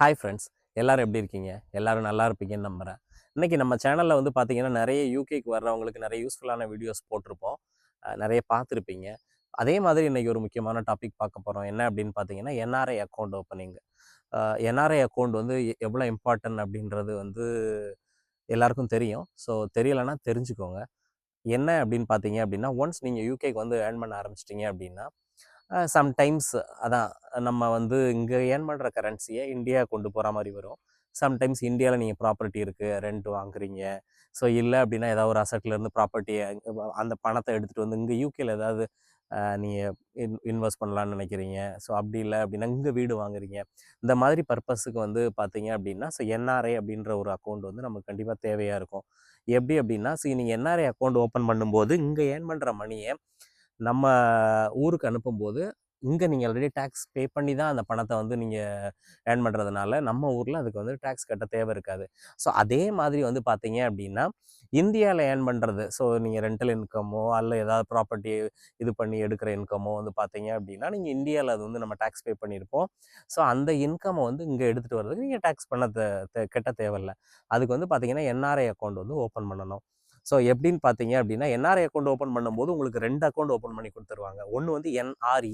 Hi friends, எல்லாரும் எப்படி இருக்கீங்க? எல்லாரும் நல்லா இருப்பீங்கன்னு நம்புறேன். இன்னைக்கு நம்ம சேனல்ல வந்து பார்த்தீங்கன்னா, நெறைய யூகேக்கு வர்றவங்களுக்கு நெறைய யூஸ்ஃபுல்லான வீடியோஸ் போட்டிருப்போம். நெறைய பார்த்துருப்பீங்க. அதே மாதிரி இன்னைக்கு ஒரு முக்கியமான டாபிக் பார்க்க போறோம். என்ன அப்படின்னு பார்த்தீங்கன்னா, NRI account opening. NRI account வந்து எவ்வளோ இம்பார்ட்டன்ட் அப்படின்றது வந்து எல்லாருக்கும் தெரியும். ஸோ தெரியலன்னா தெரிஞ்சுக்கோங்க. என்ன அப்படின்னு பார்த்தீங்க அப்படின்னா, ஒன்ஸ் நீங்க யூகேக்கு வந்து ஏர்ன் பண்ண ஆரம்பிச்சிட்டீங்க அப்படின்னா, சம்டைம்ஸ் அதான் நம்ம வந்து இங்க ஏர்ன் பண்ற கரன்சிய இந்தியா கொண்டு போற மாரி வரும். சம்டைம்ஸ் இந்தியால நீங்க ப்ராப்பர்ட்டி இருக்கு, ரெண்ட் வாங்குறீங்க. ஸோ இல்ல அப்படின்னா ஏதாவது ஒரு அசெட்ல இருந்து ப்ராப்பர்ட்டிய அந்த பணத்த எடுத்துட்டு வந்து இங்க யூகேல ஏதாவது நீங்க இன்வெஸ்ட் பண்ணலான்னு நினைக்கிறீங்க. ஸோ அப்படி இல்ல அப்படின்னா இங்க வீடு வாங்குறீங்க. இந்த மாதிரி பர்ப்பஸுக்கு வந்து பார்த்தீங்க அப்படின்னா, ஸோ என்ஆர்ஐ அப்படின்ற ஒரு அக்கவுண்ட் வந்து நமக்கு கண்டிப்பா தேவையா இருக்கும். எப்படி அப்படின்னா, நீங்க என்ஆர்ஐ அக்கவுண்ட் ஓப்பன் பண்ணும்போது இங்க ஏர்ன் பண்ற மணிய நம்ம ஊருக்கு அனுப்பும்போது, இங்க நீங்க ஆல்ரெடி டாக்ஸ் பே பண்ணி தான் அந்த பணத்த வந்து நீங்க ஏர்ன் பண்றதுனால, நம்ம ஊர்ல அதுக்கு வந்து டாக்ஸ் கட்ட தேவை இருக்காது. ஸோ அதே மாதிரி வந்து பார்த்தீங்க அப்படின்னா, இந்தியால ஏர்ன் பண்றது, ஸோ நீங்க ரென்டல் இன்கமோ, அல்ல ஏதாவது ப்ராப்பர்ட்டி இது பண்ணி எடுக்கிற இன்கமோ வந்து பார்த்தீங்க அப்படின்னா, நீங்க இந்தியால அது வந்து நம்ம டாக்ஸ் பே பண்ணியிருப்போம். ஸோ அந்த இன்கம வந்து இங்க எடுத்துட்டு வரதுக்கு நீங்க டாக்ஸ் பண்ண தே தே கட்ட தேவையில்ல. அதுக்கு வந்து பார்த்தீங்கன்னா, என்ஆர்ஐ அக்கவுண்ட் வந்து ஓப்பன் பண்ணணும். ஸோ எப்படின்னு பார்த்தீங்க அப்படின்னா, என்ஆர்ஐ அக்கவுண்ட் ஓப்பன் பண்ணும்போது உங்களுக்கு 2 அக்கவுண்ட் ஓப்பன் பண்ணி குடுத்துருவாங்க. ஒண்ணு வந்து என்ஆர்இ,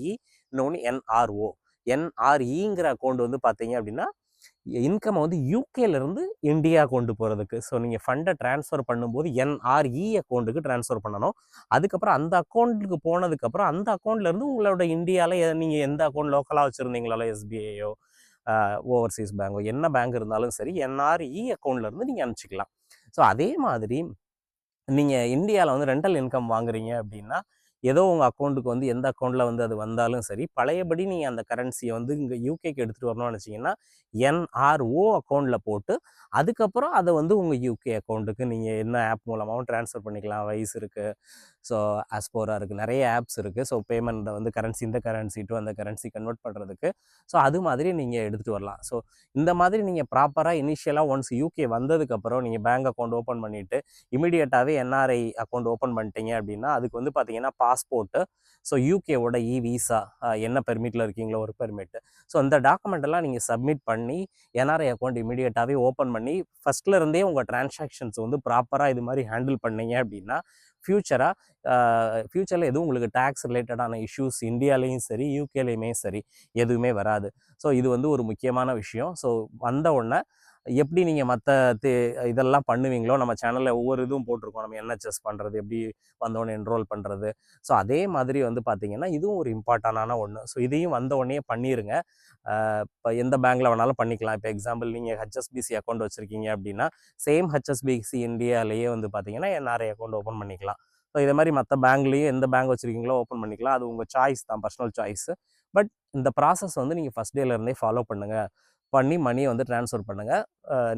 இன்னொன்னு என்ஆர்ஓ. என்ஆர்இங்கிற அக்கவுண்ட் வந்து பார்த்தீங்க அப்படின்னா, இன்கம வந்து யூகேலேருந்து இந்தியா கொண்டு போறதுக்கு. ஸோ நீங்க ஃபண்ட ட்ரான்ஸ்ஃபர் பண்ணும்போது என்ஆர்இ அக்கவுண்ட்டுக்கு ட்ரான்ஸ்ஃபர் பண்ணணும். அதுக்கப்புறம் அந்த அக்கவுண்ட்டுக்கு போனதுக்கப்புறம், அந்த அக்கவுண்ட்லேருந்து உங்களோட இந்தியால நீங்க எந்த அக்கவுண்ட் லோக்கலா வச்சிருந்தீங்களால எஸ்பிஐயோ, ஓவர்சீஸ் பேங்கோ என்ன பேங்க் இருந்தாலும் சரி, என்ஆர்இ அக்கவுண்ட்லேருந்து நீங்க அனுப்பிச்சுக்கலாம். ஸோ அதே மாதிரி நீங்க இந்தியால வந்து ரெண்டல் இன்கம் வாங்குறீங்க அப்படின்னா, ஏதோ உங்க அக்கவுண்ட்டுக்கு வந்து எந்த அக்கவுண்ட்ல வந்து அது வந்தாலும் சரி, பழையபடி நீங்க அந்த கரன்சிய வந்து இங்க யூகேக்கு எடுத்துட்டு வரணும்னு நினைச்சீங்கன்னா, என்ஆர்ஓ அக்கவுண்ட்ல போட்டு, அதுக்கப்புறம் அத வந்து உங்க யூகே அக்கவுண்ட்டுக்கு நீங்க என்ன ஆப் மூலமாவும் ட்ரான்ஸ்ஃபர் பண்ணிக்கலாம். வைஸ் இருக்கு. ஸோ ஆஸ்போரா இருக்கு. நெறைய ஆப்ஸ் இருக்கு. ஸோ பேமெண்ட்ட வந்து கரன்சி இந்த கரன்சி டூ அந்த கரன்சி கன்வெர்ட் பண்றதுக்கு. ஸோ அது மாதிரி நீங்க எடுத்துட்டு வரலாம். ஸோ இந்த மாதிரி நீங்க ப்ராப்பரா இனிஷியலா ஒன்ஸ் யூகே வந்ததுக்கப்புறம் நீங்க பேங்க் அக்கவுண்ட் ஓப்பன் பண்ணிட்டு, இமிடியேட்டாவே என்ஆர்ஐ அக்கவுண்ட் ஓப்பன் பண்ணிட்டீங்க அப்படின்னா, அதுக்கு வந்து பார்த்தீங்கன்னா பாஸ்போர்ட்டு, ஸோ யூகேவோட விசா, என்ன பெர்மிட்ல இருக்கீங்களோ ஒர்க் பெர்மிட். ஸோ இந்த டாக்குமெண்ட் எல்லாம் நீங்க சப்மிட் பண்ணி, என்ஆர்ஐ அக்கவுண்ட் இமிடியேட்டாவே ஓப்பன் பண்ணி, ஃபர்ஸ்ட்ல இருந்தே உங்க டிரான்சாக்ஷன்ஸ் வந்து ப்ராப்பரா இது மாதிரி ஹேண்டில் பண்ணீங்க அப்படின்னா, ஃபியூச்சரா ஃபியூச்சரில் எதுவும் உங்களுக்கு டேக்ஸ் ரிலேட்டடான இஷ்யூஸ் இந்தியாலேயும் சரி, யூகேலேயுமே சரி எதுவுமே வராது. ஸோ இது வந்து ஒரு முக்கியமான விஷயம். ஸோ வந்த உடனே எப்படி நீங்கள் மற்ற தே இதெல்லாம் பண்ணுவீங்களோ, நம்ம சேனலில் ஒவ்வொரு இதுவும் போட்டிருக்கோம். நம்ம என்ஹெச்எஸ் பண்ணுறது, எப்படி வந்தோடனே என்ரோல் பண்ணுறது. ஸோ அதே மாதிரி வந்து பார்த்தீங்கன்னா, இதுவும் ஒரு இம்பார்ட்டண்டான ஒன்று. ஸோ இதையும் வந்த உடனே பண்ணிடுங்க. இப்போ எந்த பேங்க்கில் வேணாலும் பண்ணிக்கலாம். இப்போ எக்ஸாம்பிள் நீங்கள் ஹெச்எஸ்பிசி அக்கௌண்ட் வச்சுருக்கீங்க அப்படின்னா, சேம் ஹெச்எஸ்பிசி இந்தியாலேயே வந்து பார்த்தீங்கன்னா, என்ஆர்ஐ அக்கௌண்ட் ஓப்பன் பண்ணிக்கலாம். ஸோ இதே மாதிரி மற்ற பேங்க்லேயும் எந்த பேங்க் வச்சுருக்கீங்களோ ஓப்பன் பண்ணிக்கலாம். அது உங்கள் சாய்ஸ் தான், பர்சனல் சாய்ஸு. பட் இந்த ப்ராசஸ் வந்து நீங்கள் ஃபஸ்ட் டேலேருந்தே ஃபாலோ பண்ணுங்கள். பண்ணி மணியை வந்து ட்ரான்ஸ்ஃபர் பண்ணுங்கள்.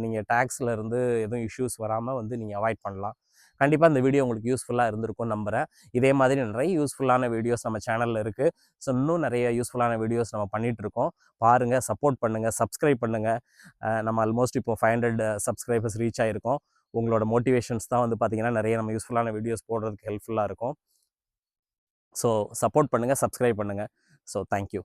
நீங்கள் டேக்ஸில் இருந்து எதுவும் இஷ்யூஸ் வராமல் வந்து நீங்கள் அவாய்ட் பண்ணலாம். கண்டிப்பாக இந்த வீடியோ உங்களுக்கு யூஸ்ஃபுல்லாக இருந்திருக்கும்னு நம்புகிறேன். இதே மாதிரி நிறைய யூஸ்ஃபுல்லான வீடியோஸ் நம்ம சேனலில் இருக்குது. ஸோ இன்னும் நிறைய யூஸ்ஃபுல்லான வீடியோஸ் நம்ம பண்ணிகிட்ருக்கோம். பாருங்கள், சப்போர்ட் பண்ணுங்கள், சப்ஸ்கிரைப் பண்ணுங்கள். நம்ம ஆல்மோஸ்ட் இப்போ 500 சப்ஸ்கிரைபர்ஸ் ரீச் ஆகிருக்கோம். உங்களோட மோட்டிவேஷன்ஸ் தான் வந்து பார்த்தீங்கன்னா, நிறைய நம்ம யூஸ்ஃபுல்லான வீடியோஸ் போடுறதுக்கு ஹெல்ப்ஃபுல்லாக இருக்கும். ஸோ சப்போர்ட் பண்ணுங்கள், சப்ஸ்கிரைப் பண்ணுங்கள். So thank you.